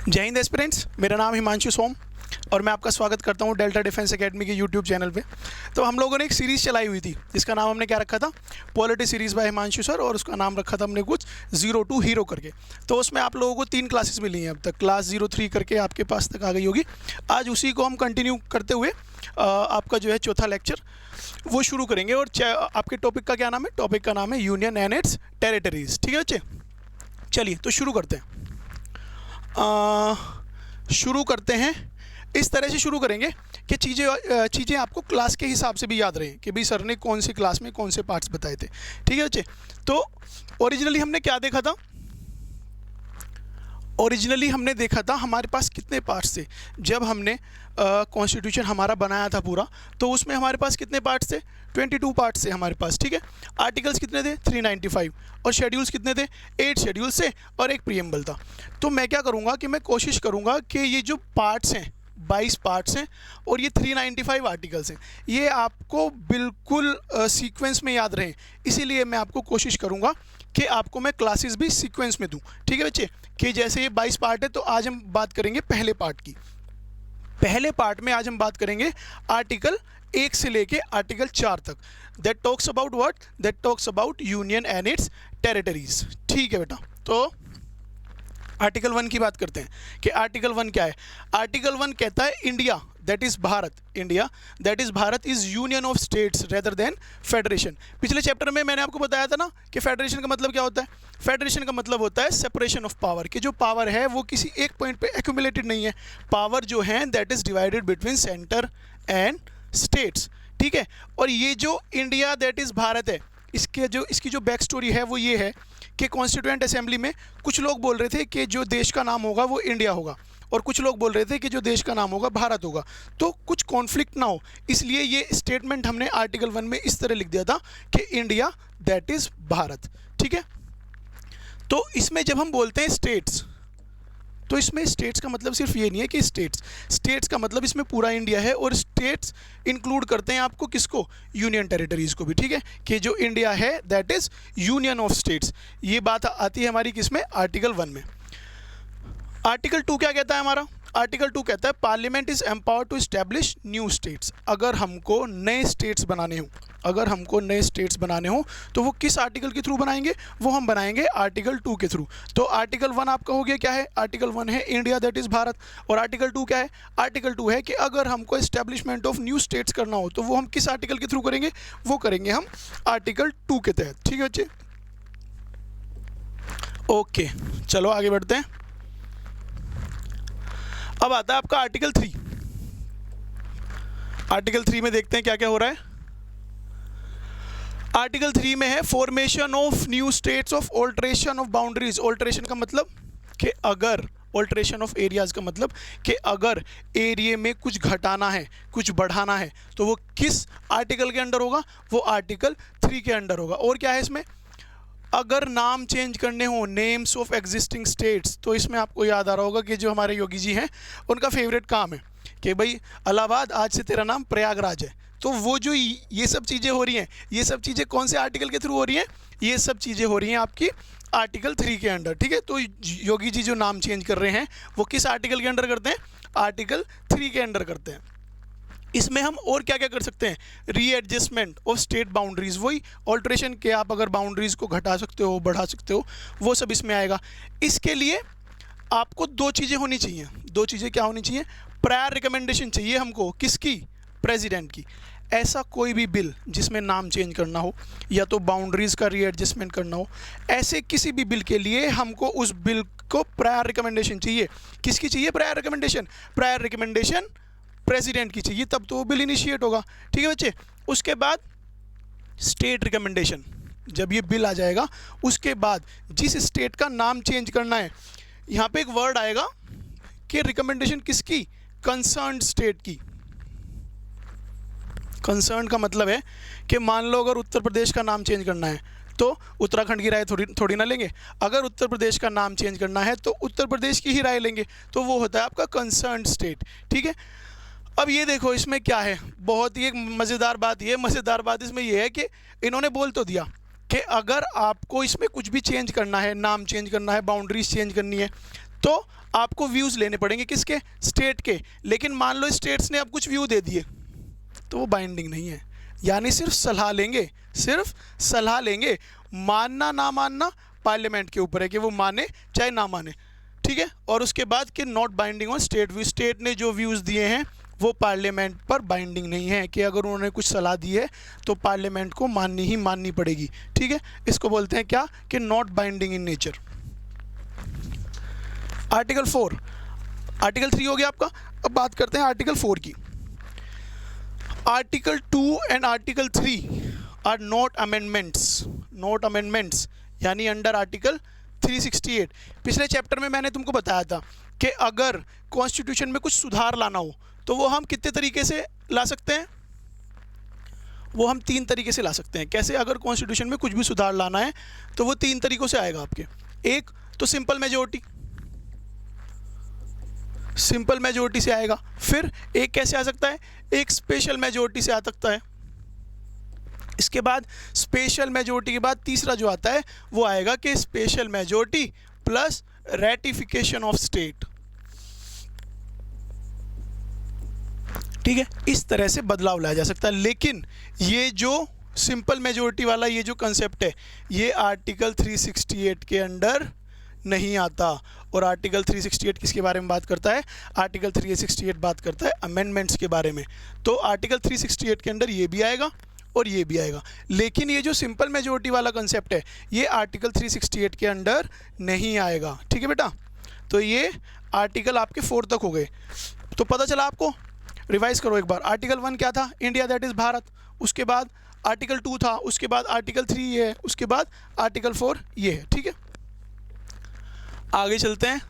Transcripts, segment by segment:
जय हिंद एस्पिरेंट्स, मेरा नाम हिमांशु सोम और मैं आपका स्वागत करता हूं डेल्टा डिफेंस एकेडमी के यूट्यूब चैनल पे। तो हम लोगों ने एक सीरीज़ चलाई हुई थी जिसका नाम हमने क्या रखा था, polity series by Himanshu sir, और उसका नाम रखा था हमने कुछ 0 to हीरो करके। तो उसमें आप लोगों को 3 क्लासेस मिली हैं अब तक, क्लास 03 करके आपके पास तक आ गई होगी। आज उसी को हम कंटिन्यू करते हुए आपका जो है चौथा लेक्चर वो शुरू करेंगे। और आपके टॉपिक का क्या नाम है? टॉपिक का नाम है यूनियन एंड इट्स टेरिटरीज। ठीक है बच्चे, चलिए तो शुरू करते हैं। इस तरह से शुरू करेंगे कि चीज़ें आपको क्लास के हिसाब से भी याद रहें कि भाई सर ने कौन सी क्लास में कौन से पार्ट्स बताए थे। ठीक है बच्चे, तो ओरिजिनली हमने क्या देखा था? ओरिजिनली हमने देखा था हमारे पास कितने पार्ट्स थे। जब हमने कॉन्स्टिट्यूशन हमारा बनाया था पूरा, तो उसमें हमारे पास कितने पार्ट्स थे? 22 पार्ट्स थे हमारे पास। ठीक है, आर्टिकल्स कितने थे? 395, और शेड्यूल्स कितने थे? 8 शेड्यूल्स थे और एक प्रीएम्बल था। तो मैं क्या करूँगा कि मैं कोशिश करूँगा कि ये जो पार्ट्स हैं 22 पार्ट्स हैं और ये 395 आर्टिकल्स हैं, ये आपको बिल्कुल सीक्वेंस में याद रहें। इसीलिए मैं आपको कोशिश करूँगा कि आपको मैं क्लासेस भी सीक्वेंस में दूं। ठीक है बच्चे, कि जैसे ये 22 पार्ट है तो आज हम बात करेंगे पहले पार्ट की। पहले पार्ट में आज हम बात करेंगे आर्टिकल 1 से लेके आर्टिकल 4 तक। That talks about what? That talks about union and it's territories. ठीक है बेटा, तो आर्टिकल 1 की बात करते हैं कि आर्टिकल 1 क्या है। आर्टिकल 1 कहता है India that is Bharat, India that is Bharat is union of states rather than federation. पिछले चैप्टर में मैंने आपको बताया था ना कि फेडरेशन का मतलब क्या होता है। फेडरेशन का मतलब होता है सेपरेशन ऑफ पावर, कि जो पावर है वो किसी एक पॉइंट पे एक्यूमुलेटेड नहीं है। पावर जो है that is divided between centre and states. ठीक है, और ये जो इंडिया दैट इज़ भारत है, इसकी जो बैक स्टोरी है वो ये है कि कॉन्स्टिट्यूएंट असेंबली में कुछ लोग बोल रहे थे कि जो देश का नाम होगा वो इंडिया होगा, और कुछ लोग बोल रहे थे कि जो देश का नाम होगा भारत होगा। तो कुछ कॉन्फ्लिक्ट ना हो, इसलिए ये स्टेटमेंट हमने आर्टिकल 1 में इस तरह लिख दिया था कि इंडिया दैट इज़ भारत। ठीक है, तो इसमें जब हम बोलते हैं स्टेट्स, तो इसमें स्टेट्स का मतलब सिर्फ ये नहीं है कि स्टेट्स का मतलब इसमें पूरा इंडिया है, और स्टेट्स इंक्लूड करते हैं आपको किसको? यूनियन टेरिटरीज को भी। ठीक है, कि जो इंडिया है that is union of states. ये बात आती है हमारी किसमें? आर्टिकल 1 में। आर्टिकल 2 क्या कहता है हमारा? आर्टिकल 2 कहता है parliament is empowered to establish new states. अगर हमको नए स्टेट्स बनाने हो तो वो किस आर्टिकल के थ्रू बनाएंगे? वो हम बनाएंगे आर्टिकल 2 के थ्रू। तो आर्टिकल 1 आपका हो गया क्या है? आर्टिकल 1 है इंडिया दैट इज़ भारत, और आर्टिकल 2 क्या है? आर्टिकल 2 है कि अगर हमको एस्टैब्लिशमेंट ऑफ न्यू स्टेट्स करना हो तो वो हम किस आर्टिकल के थ्रू करेंगे? वो करेंगे हम आर्टिकल 2 के तहत। ठीक है बच्चे, ओके, चलो आगे बढ़ते हैं। अब आता है आपका आर्टिकल 3। आर्टिकल 3 में देखते हैं क्या क्या हो रहा है। आर्टिकल 3 में है formation of new states of alteration of boundaries. Alteration का मतलब कि अगर, ऑल्ट्रेशन ऑफ एरियाज का मतलब कि अगर एरिया में कुछ घटाना है, कुछ बढ़ाना है, तो वो किस आर्टिकल के अंडर होगा? वो आर्टिकल 3 के अंडर होगा। और क्या है इसमें? अगर नाम चेंज करने हो, नेम्स ऑफ एग्जिस्टिंग स्टेट्स, तो इसमें आपको याद आ रहा होगा कि जो हमारे योगी जी हैं उनका फेवरेट काम है कि भाई इलाहाबाद आज से तेरा नाम प्रयागराज है। तो वो जो ये सब चीज़ें हो रही हैं, ये सब चीज़ें कौन से आर्टिकल के थ्रू हो रही हैं? ये सब चीज़ें हो रही हैं आपकी आर्टिकल 3 के अंडर। ठीक है, तो योगी जी जो नाम चेंज कर रहे हैं वो किस आर्टिकल के अंडर करते हैं? आर्टिकल 3 के अंडर करते हैं। इसमें हम और क्या क्या कर सकते हैं? रीएडजस्टमेंट ऑफ स्टेट बाउंड्रीज, वही ऑल्ट्रेशन के, आप अगर बाउंड्रीज को घटा सकते हो, बढ़ा सकते हो, वो सब इसमें आएगा। इसके लिए आपको 2 चीज़ें होनी चाहिए। 2 चीज़ें क्या होनी चाहिए? प्रायर रिकमेंडेशन चाहिए हमको, किसकी? प्रेसिडेंट की। ऐसा कोई भी बिल जिसमें नाम चेंज करना हो या तो बाउंड्रीज़ का रीएडजस्टमेंट करना हो, ऐसे किसी भी बिल के लिए हमको उस बिल को प्रायर रिकमेंडेशन चाहिए। किसकी चाहिए prior recommendation? Prior recommendation president की चाहिए, तब तो वो बिल इनिशिएट होगा। ठीक है बच्चे, उसके बाद स्टेट रिकमेंडेशन। जब ये बिल आ जाएगा उसके बाद जिस स्टेट का नाम चेंज करना है, यहाँ पे एक वर्ड आएगा कि रिकमेंडेशन किसकी? कंसर्न स्टेट की। कंसर्न का मतलब है कि मान लो अगर उत्तर प्रदेश का नाम चेंज करना है तो उत्तराखंड की राय थोड़ी ना लेंगे। अगर उत्तर प्रदेश का नाम चेंज करना है तो उत्तर प्रदेश की ही राय लेंगे, तो वो होता है आपका कंसर्न स्टेट। ठीक है, अब ये देखो इसमें क्या है, बहुत ही एक मज़ेदार बात। ये मज़ेदार बात इसमें ये है कि इन्होंने बोल तो दिया कि अगर आपको इसमें कुछ भी चेंज करना है, नाम चेंज करना है, बाउंड्रीज चेंज करनी है, तो आपको व्यूज़ लेने पड़ेंगे किसके, स्टेट के। लेकिन मान लो स्टेट्स ने अब कुछ व्यू दे दिए तो वो बाइंडिंग नहीं है, यानी सिर्फ सलाह लेंगे, सिर्फ सलाह लेंगे। मानना ना मानना पार्लियामेंट के ऊपर है कि वो माने चाहे ना माने, ठीक है। और उसके बाद कि not binding on state view, state ने जो व्यूज़ दिए हैं वो पार्लियामेंट पर बाइंडिंग नहीं है, कि अगर उन्होंने कुछ सलाह दी है तो पार्लियामेंट को माननी ही माननी पड़ेगी, ठीक है। इसको बोलते हैं क्या, कि not binding in nature. Article 4, article 3 हो गया आपका। अब बात करते हैं आर्टिकल 4 की। Article 2 and article 3 are not amendments, not amendments यानी अंडर आर्टिकल 368। पिछले चैप्टर में मैंने तुमको बताया था कि अगर कॉन्स्टिट्यूशन में कुछ सुधार लाना हो तो वो हम कितने तरीके से ला सकते हैं, वो हम 3 तरीके से ला सकते हैं। कैसे, अगर कॉन्स्टिट्यूशन में कुछ भी सुधार लाना है तो वो 3 तरीक़ों से आएगा आपके। एक तो सिंपल मेजोरिटी, सिंपल मेजोरिटी से आएगा। फिर एक कैसे आ सकता है, एक स्पेशल मेजोरिटी से आ सकता है। इसके बाद स्पेशल मेजोरिटी के बाद तीसरा जो आता है वो आएगा कि special majority plus ratification of state, ठीक है। इस तरह से बदलाव लाया जा सकता है। लेकिन ये जो सिंपल मेजोरिटी वाला ये जो कंसेप्ट है ये आर्टिकल 368 के अंडर नहीं आता। और आर्टिकल 368 किसके बारे में बात करता है, आर्टिकल 368 बात करता है अमेंडमेंट्स के बारे में। तो आर्टिकल 368 के अंदर ये भी आएगा और ये भी आएगा। लेकिन ये जो सिंपल मेजोरिटी वाला कंसेप्ट है ये आर्टिकल 368 के अंडर नहीं आएगा, ठीक है बेटा। तो ये आर्टिकल आपके 4 तक हो गए। तो पता चला आपको, रिवाइज करो एक बार। आर्टिकल 1 क्या था, इंडिया दैट इज़ भारत। उसके बाद आर्टिकल 2 था, उसके बाद आर्टिकल 3 ये है, उसके बाद आर्टिकल 4 ये है, ठीक है। आगे चलते हैं।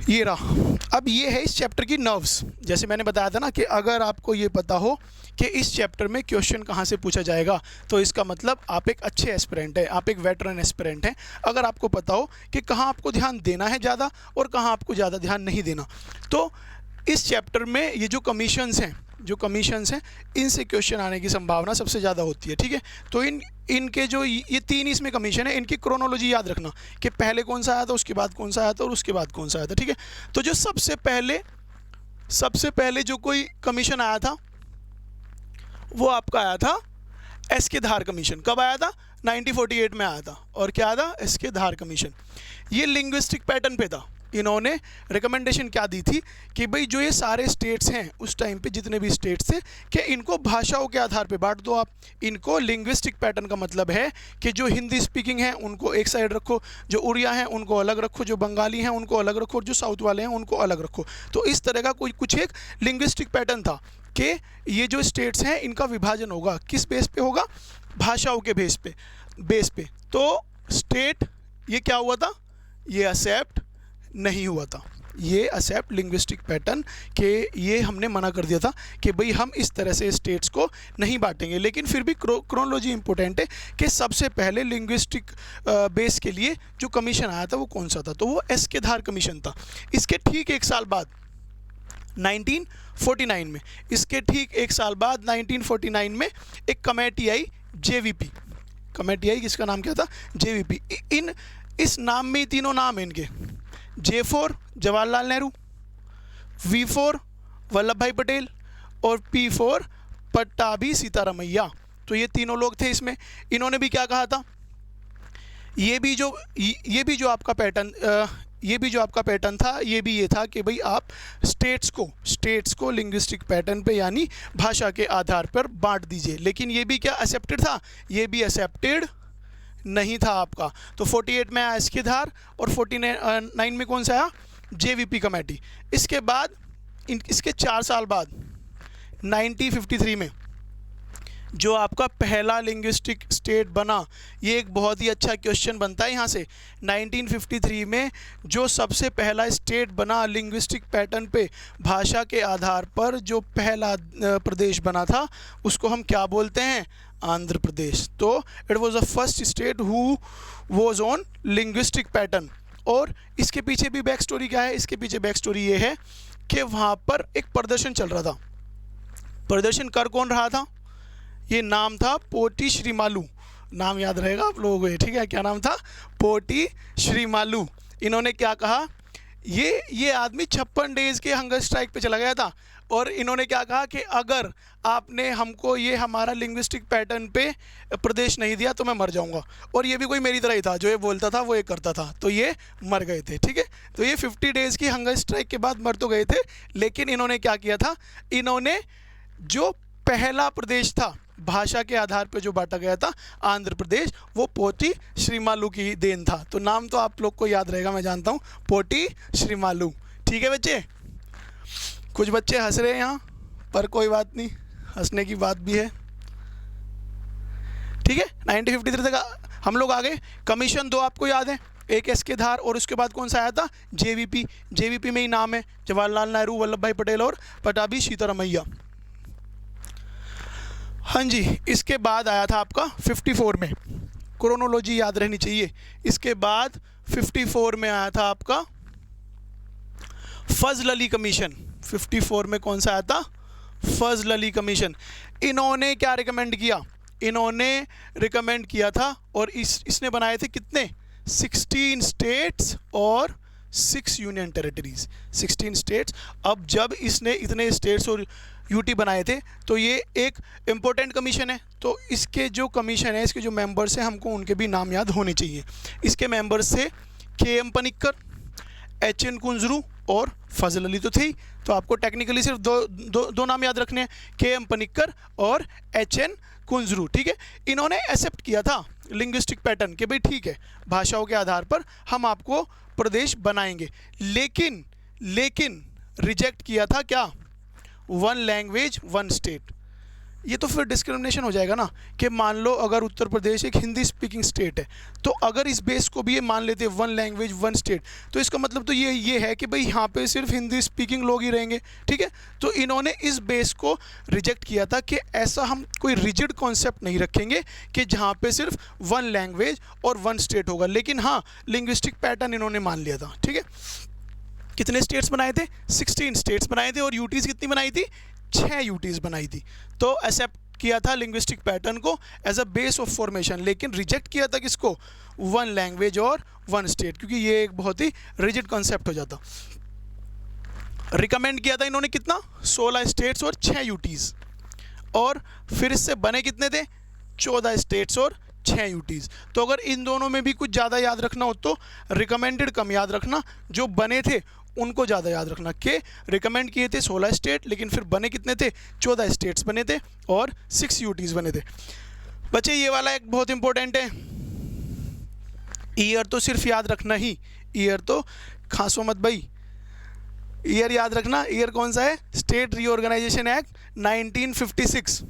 ये रहा, अब ये है इस चैप्टर की नर्व्स। जैसे मैंने बताया था ना कि अगर आपको ये पता हो कि इस चैप्टर में क्वेश्चन कहाँ से पूछा जाएगा तो इसका मतलब आप एक अच्छे एस्पिरेंट हैं, आप एक वेटरन एस्पिरेंट हैं। अगर आपको पता हो कि कहाँ आपको ध्यान देना है ज़्यादा और कहाँ आपको ज़्यादा ध्यान नहीं देना, तो इस चैप्टर में ये जो कमीशंस हैं, जो कमीशंस हैं इनसे क्वेश्चन आने की संभावना सबसे ज़्यादा होती है, ठीक है। तो इनके जो ये 3 इसमें कमीशन है, इनकी क्रोनोलॉजी याद रखना कि पहले कौन सा आया था, उसके बाद कौन सा आया था और उसके बाद कौन सा आया था, ठीक है। तो जो सबसे पहले जो कोई कमीशन आया था वो आपका आया था एस के धार कमीशन। कब आया था, 1948 में आया था। और क्या था, एस के धार कमीशन। ये लिंग्विस्टिक पैटर्न पे था। इन्होंने रिकमेंडेशन क्या दी थी कि भाई जो ये सारे स्टेट्स हैं उस टाइम पे जितने भी स्टेट्स थे कि इनको भाषाओं के आधार पे बांट दो आप। इनको लिंग्विस्टिक पैटर्न का मतलब है कि जो हिंदी स्पीकिंग है उनको एक साइड रखो, जो उड़िया हैं उनको अलग रखो, जो बंगाली हैं उनको अलग रखो, और जो साउथ वाले हैं उनको अलग रखो। तो इस तरह का कुछ एक लिंग्विस्टिक पैटर्न था कि ये जो स्टेट्स हैं इनका विभाजन होगा, किस बेस पे होगा, भाषाओं के बेस पे। तो स्टेट ये क्या हुआ था, ये एक्सेप्ट नहीं हुआ था, ये एक्सेप्ट लिंग्विस्टिक पैटर्न के ये हमने मना कर दिया था कि भाई हम इस तरह से स्टेट्स को नहीं बांटेंगे। लेकिन फिर भी क्रोनोलॉजी इंपॉर्टेंट है कि सबसे पहले लिंग्विस्टिक बेस के लिए जो कमीशन आया था वो कौन सा था, तो वो एस के धार कमीशन था। इसके ठीक 1 साल बाद 1949 में, इसके ठीक 1 साल बाद 1949 में एक कमेटी आई, JVP कमेटी आई। किसका नाम क्या था, JVP। इस नाम में ही तीनों नाम हैं इनके, J4 जवाहरलाल नेहरू, V4 वल्लभ भाई पटेल और P4 पट्टाभी सीतारामैया। तो ये तीनों लोग थे इसमें। इन्होंने भी क्या कहा था, ये भी जो आपका पैटर्न था, ये भी ये था कि भाई आप स्टेट्स को लिंग्विस्टिक पैटर्न पे यानी भाषा के आधार पर बांट दीजिए। लेकिन ये भी क्या एक्सेप्टेड था, ये भी एक्सेप्टेड नहीं था आपका। तो 48 में आया इसके धार और 49 में कौन सा आया, JVP कमेटी। इसके बाद इसके 4 साल बाद 1953 में जो आपका पहला लिंग्विस्टिक स्टेट बना, ये एक बहुत ही अच्छा क्वेश्चन बनता है यहाँ से। 1953 में जो सबसे पहला स्टेट बना लिंग्विस्टिक पैटर्न पे भाषा के आधार पर, जो पहला प्रदेश बना था उसको हम क्या बोलते हैं, आंध्र प्रदेश। तो it was the first state who was on linguistic pattern. और इसके पीछे भी बैक स्टोरी क्या है, इसके पीछे बैक स्टोरी ये है कि वहाँ पर एक प्रदर्शन चल रहा था। प्रदर्शन कर कौन रहा था, ये नाम था पोटी श्रीमालू। नाम याद रहेगा आप लोगों को ये, ठीक है। क्या नाम था? पोटी श्रीमालू। इन्होंने क्या कहा, ये आदमी 56 डेज़ के हंगर स्ट्राइक पे चला गया था और इन्होंने क्या कहा कि अगर आपने हमको ये हमारा लिंग्विस्टिक पैटर्न पे प्रदेश नहीं दिया तो मैं मर जाऊंगा। और ये भी कोई मेरी तरह ही था, जो ये बोलता था वो ये करता था, तो ये मर गए थे, ठीक है। तो ये 50 डेज़ की हंगर स्ट्राइक के बाद मर तो गए थे, लेकिन इन्होंने क्या किया था, इन्होंने जो पहला प्रदेश था भाषा के आधार पर जो बांटा गया था आंध्र प्रदेश, वो पोटी श्रीमालू की देन था। तो नाम तो आप लोग को याद रहेगा, मैं जानता हूँ, पोटी श्रीमालू, ठीक है बच्चे। कुछ बच्चे हंस रहे हैं यहाँ पर कोई बात नहीं, हंसने की बात भी है, ठीक है। 1953 तक हम लोग आ गए। कमीशन 2 आपको याद है, एक एस के धार और उसके बाद कौन सा आया था? जेवीपी। जेवीपी में ही नाम है जवाहरलाल नेहरू, वल्लभ भाई पटेल और पटाभी सीतारामैया। हाँ जी, इसके बाद आया था आपका 54 में, क्रोनोलॉजी याद रहनी चाहिए। इसके बाद 54 में आया था आपका फजल अली कमीशन। 54 में कौन सा आया था? फजल अली कमीशन। इन्होंने क्या रिकमेंड किया? इन्होंने रिकमेंड किया था और इसने बनाए थे कितने? 16 स्टेट्स और 6 यूनियन टेरिटरीज। 16 स्टेट्स। अब जब इसने इतने स्टेट्स और यूटी बनाए थे तो ये एक इम्पोर्टेंट कमीशन है, तो इसके जो कमीशन है, इसके जो मेंबर्स हैं, हमको उनके भी नाम याद होने चाहिए। इसके मेंबर्स थे KM पनिक्कर, HN कुंजरू और फजल अली तो थी, तो आपको टेक्निकली सिर्फ दो नाम याद रखने हैं, KM पनिक्कर और HN कुंजरू, ठीक है। इन्होंने एक्सेप्ट किया था लिंग्विस्टिक पैटर्न कि भाई ठीक है, भाषाओं के आधार पर हम आपको प्रदेश बनाएंगे, लेकिन रिजेक्ट किया था क्या? 1 लैंग्वेज 1 स्टेट। ये तो फिर डिस्क्रिमिनेशन हो जाएगा ना, कि मान लो अगर उत्तर प्रदेश एक हिंदी स्पीकिंग स्टेट है, तो अगर इस बेस को भी ये मान लेते हैं 1 लैंग्वेज 1 स्टेट, तो इसका मतलब तो ये है कि भाई यहाँ पे सिर्फ हिंदी स्पीकिंग लोग ही रहेंगे, ठीक है। तो इन्होंने इस बेस को रिजेक्ट किया था कि ऐसा हम कोई रिजिड कॉन्सेप्ट नहीं रखेंगे कि जहाँ पे सिर्फ 1 लैंग्वेज और 1 स्टेट होगा, लेकिन हाँ लिंग्विस्टिक पैटर्न इन्होंने मान लिया था, ठीक है। कितने स्टेट्स बनाए थे? 16 स्टेट्स बनाए थे और यूटीज़ कितनी बनाई थी? 6 यूटीज़ बनाई थी। तो एक्सेप्ट किया था लिंग्विस्टिक पैटर्न को as a base of formation, लेकिन रिजेक्ट किया था किसको? 1 लैंग्वेज और 1 स्टेट, क्योंकि ये एक बहुत ही रिजिड कॉन्सेप्ट हो जाता। रिकमेंड किया था इन्होंने कितना? 16 स्टेट्स और 6 यूटीज़, और फिर इससे बने कितने थे? 14 स्टेट्स और 6 यूटीज़। तो अगर इन दोनों में भी कुछ ज़्यादा याद रखना हो तो रिकमेंडेड कम याद रखना, जो बने थे उनको ज़्यादा याद रखना। कि रिकमेंड किए थे 16 स्टेट, लेकिन फिर बने कितने थे? 14 स्टेट्स बने थे और 6 यूटीज़ बने थे। बच्चे ये वाला एक बहुत इंपॉर्टेंट है, ईयर तो सिर्फ याद रखना ही, ईयर तो खासो मत भाई, ईयर याद रखना। ईयर कौन सा है? State reorganisation act 1956।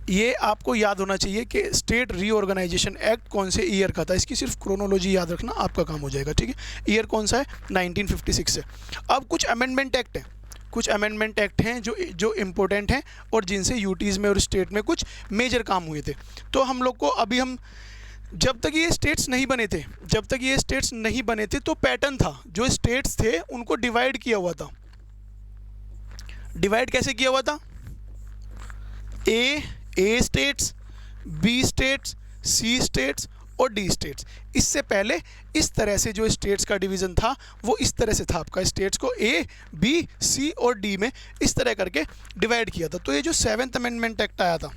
ये आपको याद होना चाहिए कि स्टेट रीऑर्गेनाइजेशन एक्ट कौन से ईयर का था, इसकी सिर्फ क्रोनोलॉजी याद रखना, आपका काम हो जाएगा, ठीक है। ईयर कौन सा है? 1956 से। अब कुछ अमेंडमेंट एक्ट हैं, कुछ अमेंडमेंट एक्ट हैं जो इम्पोर्टेंट हैं और जिनसे यूटीज़ में और स्टेट में कुछ मेजर काम हुए थे। तो हम लोग को अभी जब तक ये स्टेट्स नहीं बने थे तो पैटर्न था, जो स्टेट्स थे उनको डिवाइड किया हुआ था। डिवाइड कैसे किया हुआ था? ए स्टेट्स, बी स्टेट्स, सी स्टेट्स और डी स्टेट्स। इससे पहले इस तरह से जो स्टेट्स का डिवीज़न था वो इस तरह से था, आपका स्टेट्स को ए, बी, सी और डी में इस तरह करके डिवाइड किया था। तो ये जो 7th अमेंडमेंट एक्ट आया था,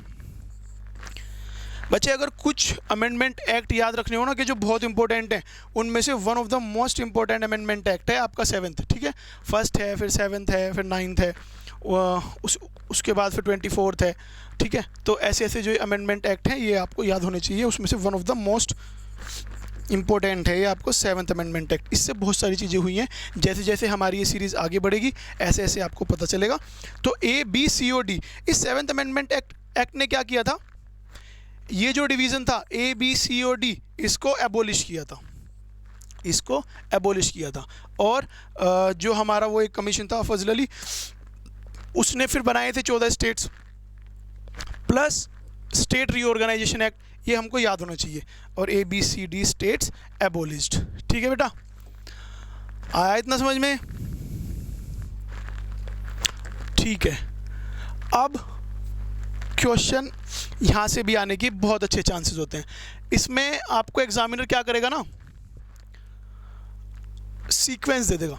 बच्चे अगर कुछ अमेंडमेंट एक्ट याद रखने हो ना कि जो बहुत इंपॉर्टेंट है, उनमें से one of the most important amendment act है आपका 7th, ठीक है। फर्स्ट है, फिर 7th है, फिर 9th है, उसके बाद फिर 24th है, ठीक है। तो ऐसे जो अमेंडमेंट एक्ट हैं ये आपको याद होने चाहिए, उसमें से one of the most important है ये आपको 7th अमेंडमेंट एक्ट। इससे बहुत सारी चीज़ें हुई हैं, जैसे जैसे हमारी ये सीरीज़ आगे बढ़ेगी ऐसे ऐसे आपको पता चलेगा। तो ए, बी, सी और डी, इस 7th अमेंडमेंट एक्ट ने क्या किया था? ये जो डिवीज़न था ए, बी, सी और डी, इसको एबोलिश किया था, और जो हमारा वो एक कमीशन था फजल अली, उसने फिर बनाए थे 14 states plus state reorganisation act, ये हमको याद होना चाहिए, और A, B, C, D states abolished, ठीक है बेटा। आया इतना समझ में? ठीक है। अब क्वेश्चन यहाँ से भी आने की बहुत अच्छे चांसेस होते हैं। इसमें आपको एग्जामिनर क्या करेगा ना, सीक्वेंस दे देगा।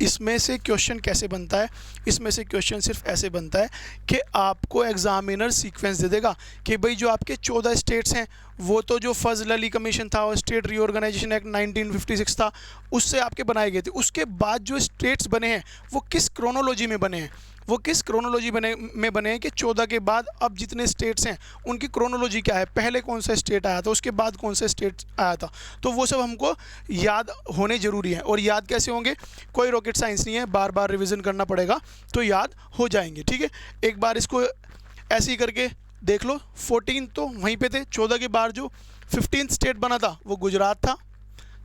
इसमें से क्वेश्चन कैसे बनता है, इसमें से क्वेश्चन सिर्फ ऐसे बनता है कि आपको एग्जामिनर सीक्वेंस दे देगा कि भाई जो आपके 14 स्टेट्स हैं वो तो जो फजल अली कमीशन था और स्टेट रीऑर्गेनाइजेशन एक्ट 1956 था उससे आपके बनाए गए थे। उसके बाद जो स्टेट्स बने हैं वो किस क्रोनोलॉजी में बने हैं, वो किस क्रोनोलॉजी में बने हैं कि 14 के बाद अब जितने स्टेट्स हैं उनकी क्रोनोलॉजी क्या है, पहले कौन सा स्टेट आया था, उसके बाद कौन सा स्टेट आया था। तो वो सब हमको याद होने ज़रूरी है। और याद कैसे होंगे, कोई रॉकेट साइंस नहीं है, बार बार रिवीजन करना पड़ेगा तो याद हो जाएंगे। ठीक है, एक बार इसको ऐसे ही करके देख लो। 14 तो वहीं पे थे, 14 के बाद जो 15th स्टेट बना था वो गुजरात था,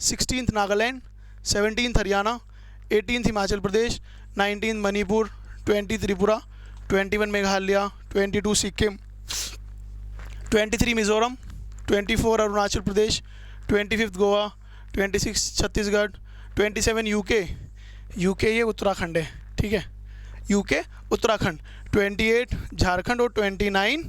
16th Nagaland, 17th Haryana, 18th Himachal Pradesh, 19th Manipur, 20 Tripura, 21 Meghalaya, 22 Sikkim, 23 Mizoram, 24 Arunachal Pradesh, 25 Goa, 26 Chhattisgarh, 27 UK ये उत्तराखंड है। ठीक है, यूके उत्तराखंड, 28 झारखंड और 29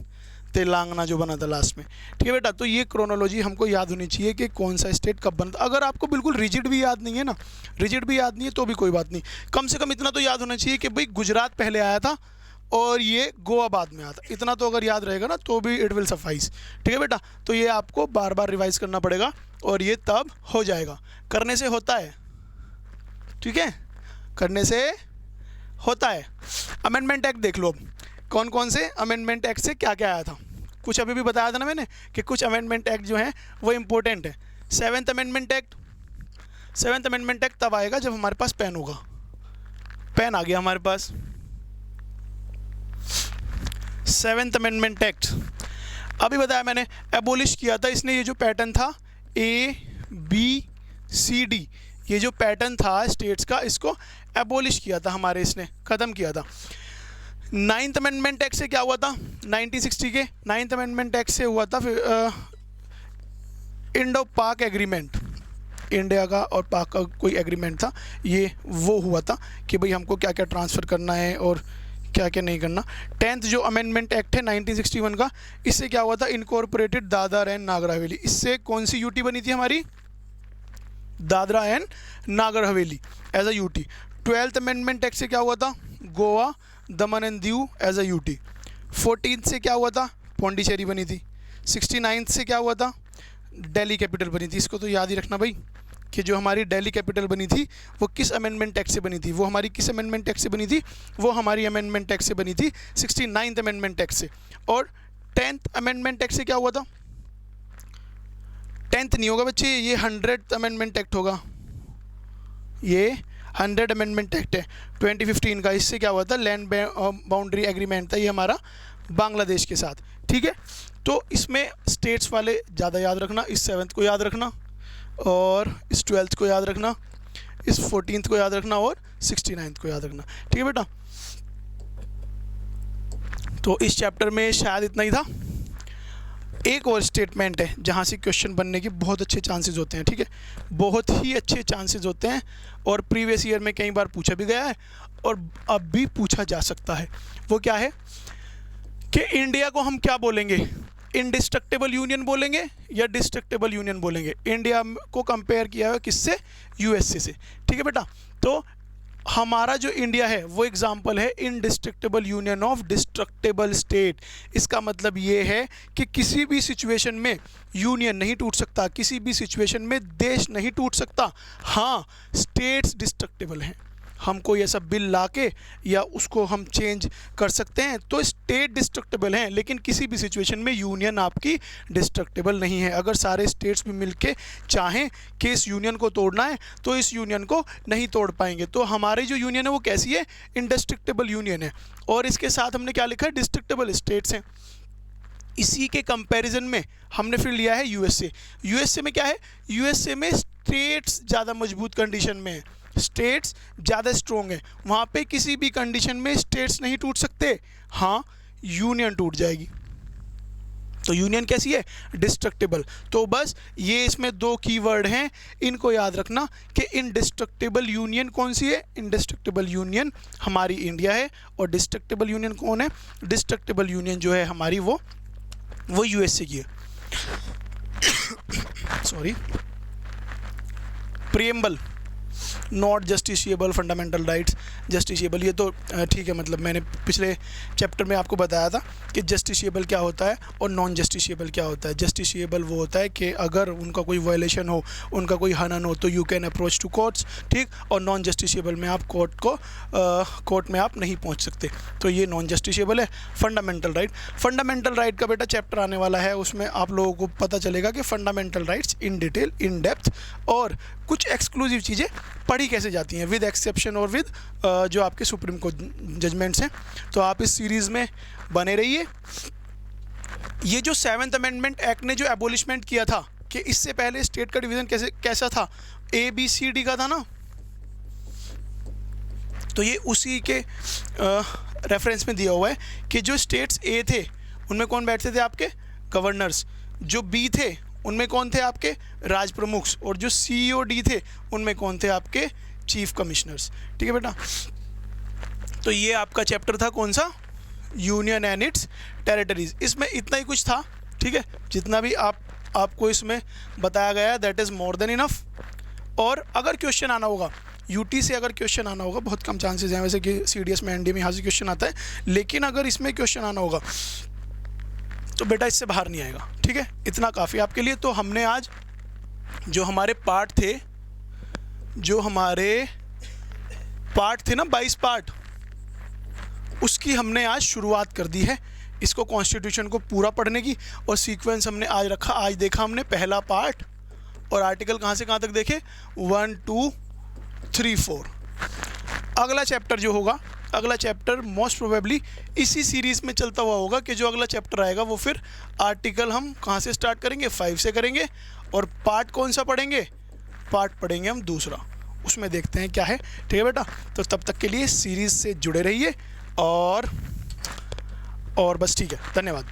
तेलंगाना जो बना था लास्ट में। ठीक है बेटा, तो ये क्रोनोलॉजी हमको याद होनी चाहिए कि कौन सा स्टेट कब बना था। अगर आपको बिल्कुल रिजिड भी याद नहीं है ना, रिजिड भी याद नहीं है तो भी कोई बात नहीं, कम से कम इतना तो याद होना चाहिए कि भाई गुजरात पहले आया था और ये गोवा बाद में आया था। इतना तो अगर याद रहेगा ना तो भी इट विल सफाइस। ठीक है बेटा, तो ये आपको बार बार रिवाइज करना पड़ेगा और ये तब हो जाएगा, करने से होता है। ठीक है, करने से होता है। अमेंडमेंट एक्ट देख लो, अब कौन कौन से अमेंडमेंट एक्ट से क्या क्या आया था। कुछ अभी भी बताया था ना मैंने कि कुछ अमेंडमेंट एक्ट जो हैं वो इम्पोर्टेंट है। 7th amendment act, 7th amendment act तब आएगा जब हमारे पास पेन होगा। पेन आ गया हमारे पास। 7th अमेंडमेंट एक्ट अभी बताया मैंने, एबोलिश किया था इसने। ये जो पैटर्न था ABCD, ये जो पैटर्न था स्टेट्स का, इसको एबोलिश किया था हमारे, इसने ख़त्म किया था। 9th अमेंडमेंट एक्ट से क्या हुआ था, 1960 के 9th अमेंडमेंट एक्ट से हुआ था फिर इंडो पाक एग्रीमेंट, इंडिया का और पाक का कोई एग्रीमेंट था, ये वो हुआ था कि भाई हमको क्या क्या ट्रांसफ़र करना है और क्या क्या नहीं करना। 10th जो अमेंडमेंट एक्ट है 1961 का, इससे क्या हुआ था, इनकॉर्पोरेटेड दादरा एंड नागर हवेली। इससे कौन सी यूटी बनी थी हमारी, Dadra and Nagar Haveli as a UT. 12th amendment act से क्या हुआ था, Goa Daman and Diu as a UT. 14th से क्या हुआ था, पौंडीचेरी बनी थी। 69th से क्या हुआ था, दिल्ली कैपिटल बनी थी। इसको तो याद ही रखना भाई कि जो हमारी दिल्ली कैपिटल बनी थी वो किस अमेंडमेंट एक्ट से बनी थी, वो हमारी किस अमेंडमेंट एक्ट से बनी थी, वो हमारी अमेंडमेंट एक्ट से बनी थी 69th अमेंडमेंट एक्ट से। और 10th अमेंडमेंट एक्ट से क्या हुआ था, 10th नहीं होगा बच्चे, ये 100th अमेंडमेंट एक्ट होगा, ये 100 अमेंडमेंट एक्ट है 2015 का। इससे क्या हुआ था, लैंड बाउंड्री एग्रीमेंट था ये हमारा बांग्लादेश के साथ। ठीक है, तो इसमें स्टेट्स वाले ज़्यादा याद रखना, इस 7th को याद रखना और इस 12th को याद रखना, इस 14th को याद रखना और 69th को याद रखना। ठीक है बेटा, तो इस चैप्टर में शायद इतना ही था। एक और स्टेटमेंट है जहाँ से क्वेश्चन बनने के बहुत अच्छे चांसेस होते हैं। ठीक है, बहुत ही अच्छे चांसेस होते हैं और प्रीवियस ईयर में कई बार पूछा भी गया है और अब भी पूछा जा सकता है। वो क्या है कि इंडिया को हम क्या बोलेंगे, इंडिस्ट्रक्टेबल यूनियन बोलेंगे या डिस्ट्रक्टेबल यूनियन बोलेंगे। इंडिया को कंपेयर किया है किससे, यूएसए से। ठीक है बेटा, तो हमारा जो इंडिया है वो एग्जाम्पल है indestructible union of destructible state. इसका मतलब ये है कि किसी भी सिचुएशन में यूनियन नहीं टूट सकता, किसी भी सिचुएशन में देश नहीं टूट सकता। हाँ, स्टेट्स डिस्ट्रक्टेबल हैं, हम कोई ऐसा बिल लाके या उसको हम चेंज कर सकते हैं तो स्टेट डिस्ट्रक्टेबल हैं, लेकिन किसी भी सिचुएशन में यूनियन आपकी डिस्ट्रक्टेबल नहीं है। अगर सारे स्टेट्स भी मिलके चाहें कि इस यूनियन को तोड़ना है तो इस यूनियन को नहीं तोड़ पाएंगे। तो हमारी जो यूनियन है वो कैसी है, इंडिस्ट्रक्टेबल यूनियन है। और इसके साथ हमने क्या लिखा है, डिस्ट्रक्टेबल स्टेट्स हैं। इसी के कंपैरिजन में हमने फिर लिया है यूएसए। यूएसए में क्या है, यूएसए में स्टेट्स ज़्यादा मजबूत कंडीशन में है, स्टेट्स ज़्यादा स्ट्रोंग है। वहाँ पे किसी भी कंडीशन में स्टेट्स नहीं टूट सकते, हाँ यूनियन टूट जाएगी। तो यूनियन कैसी है, डिस्ट्रक्टिबल। तो बस ये इसमें दो कीवर्ड हैं, इनको याद रखना कि इनडिस्ट्रक्टिबल यूनियन कौन सी है, इनडिस्ट्रक्टिबल यूनियन हमारी इंडिया है, और डिस्ट्रक्टिबल यूनियन कौन है, डिस्ट्रक्टिबल यूनियन जो है हमारी वो यूएसए की है। Sorry, preamble, not justiciable, fundamental rights justiciable, ये तो ठीक है, मतलब मैंने पिछले चैप्टर में आपको बताया था कि जस्टिशिएबल क्या होता है और नॉन जस्टिशिएबल क्या होता है। जस्टिशिएबल वो होता है कि अगर उनका कोई वायलेशन हो, उनका कोई हनन हो, तो you can approach to courts, ठीक। और नॉन जस्टिशिएबल में आप कोर्ट में आप नहीं पहुंच सकते, तो ये नॉन जस्टिशिएबल है। फंडामेंटल राइट का बेटा चैप्टर आने वाला है, उसमें आप लोगों को पता चलेगा कि fundamental rights in detail, in depth, और कुछ एक्सक्लूसिव चीज़ें पढ़ी कैसे जाती हैं विद एक्सेप्शन और विद जो आपके सुप्रीम कोर्ट जजमेंट्स हैं। तो आप इस सीरीज़ में बने रहिए। ये जो 7th अमेंडमेंट एक्ट ने जो एबोलिशमेंट किया था, कि इससे पहले स्टेट का डिवीज़न कैसा था, ABCD का था ना, तो ये उसी के रेफरेंस में दिया हुआ है कि जो स्टेट्स A थे उनमें कौन बैठते थे, आपके गवर्नर्स, जो B थे उनमें कौन थे, आपके राज प्रमुख्स, और जो C और D थे उनमें कौन थे, आपके चीफ कमिश्नर्स, ठीक है बेटा। तो ये आपका चैप्टर था कौन सा, यूनियन एंड इट्स टेरिटरीज। इसमें इतना ही कुछ था, ठीक है, जितना भी आपको इसमें बताया गया that is more than enough. और अगर क्वेश्चन आना होगा यूटी से, अगर क्वेश्चन आना होगा, बहुत कम चांसेस हैं वैसे कि CDS में, NDA में यहाँ से क्वेश्चन आता है, लेकिन अगर इसमें क्वेश्चन आना होगा तो बेटा इससे बाहर नहीं आएगा, ठीक है, इतना काफ़ी आपके लिए। तो हमने आज जो हमारे पार्ट थे ना 22 पार्ट, उसकी हमने आज शुरुआत कर दी है, इसको कॉन्स्टिट्यूशन को पूरा पढ़ने की। और सीक्वेंस हमने आज रखा, आज देखा हमने पहला पार्ट, और आर्टिकल कहाँ से कहाँ तक देखे, 1 2 3 4। अगला चैप्टर जो होगा, अगला चैप्टर मोस्ट प्रोबेबली इसी सीरीज़ में चलता हुआ होगा, कि जो अगला चैप्टर आएगा वो फिर आर्टिकल हम कहाँ से स्टार्ट करेंगे, 5 से करेंगे। और पार्ट कौन सा पढ़ेंगे, पार्ट पढ़ेंगे हम दूसरा, उसमें देखते हैं क्या है, ठीक है बेटा। तो तब तक के लिए सीरीज़ से जुड़े रहिए, और बस ठीक है, धन्यवाद।